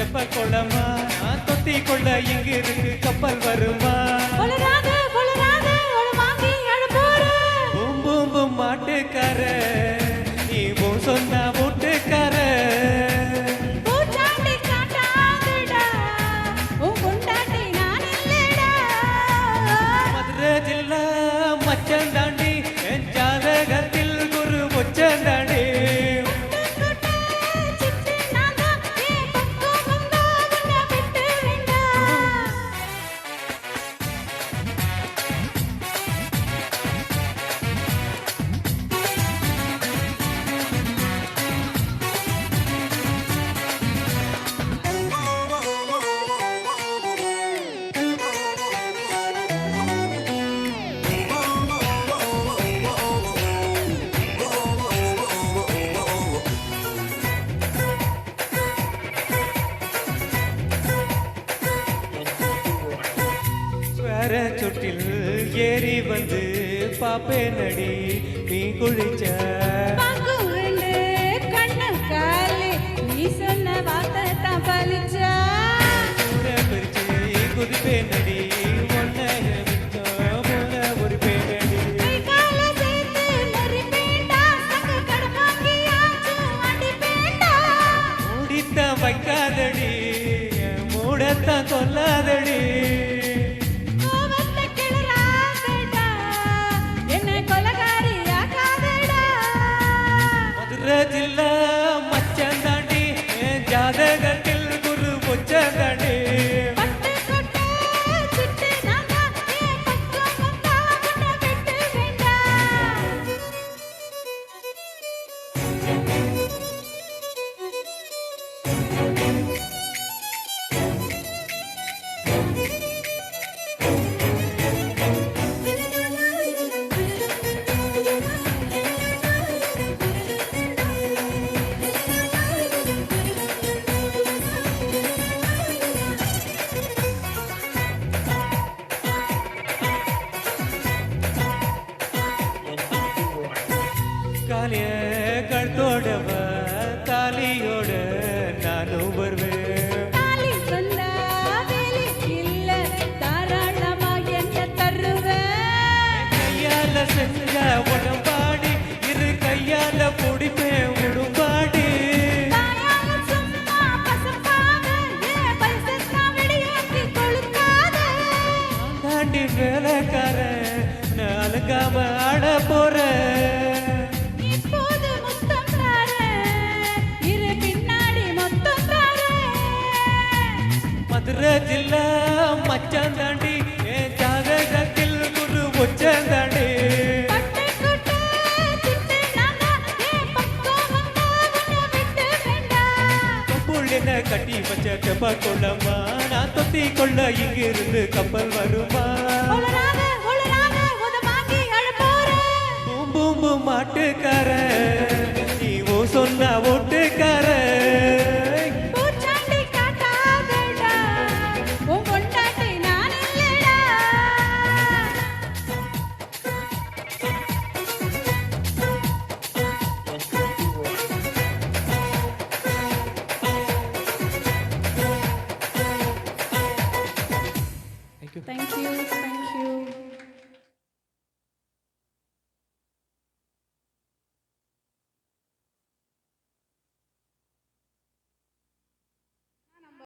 தெப்ப குளமா நான் தொட்டி கொள்ள இங்கு இருக்கு கப்பல் வருமா பூம் பூம் பூம் மாட்டுக்கார நீ பூ சொன்ன வீட்டுக்கார மதுரை ஜில்லா மச்சம் தாண்டி என் ஜாதகத்தில் குரு உச்சம் தாண்டி சொட்டில் ஏறி வந்து பாப்பே நடி நீ குளிச்ச நீ சொன்ன வார்த்தை தான் பலிச்சா பிரிச்சு குதிப்பே நடி ஒன்ன ஒரு பேனடி மூடித்தான் வைக்காதடி மூடத்தான் கொல்லாதடி ஜில்லா மச்சம் தாண்டி என் ஜாதகத்தில் குரு உச்சம் தாண்டி காலிய கழுத்தோடவ தாலியோட நானும் வருவேன் கையால செஞ்ச உடம்பாடி இரு கையால பிடிப்பேன் உடும்பாடி தாண்டி வேலைக்கார நாளுக்காம ஆட போறேன் மதுரை ஜில்லா மச்சான் தாண்டி என் ஜாதகத்தில் குரு உச்சம் தாண்டி புள்ளின கட்டி வச்ச செப்ப கொள்ளமா நான் தொத்தி கொள்ள இங்கிருந்து கப்பல் வருமா பூம் பூம் பூம் மாட்டுக்கார நீ சொன்ன ஓட்டுக்கார Thank you.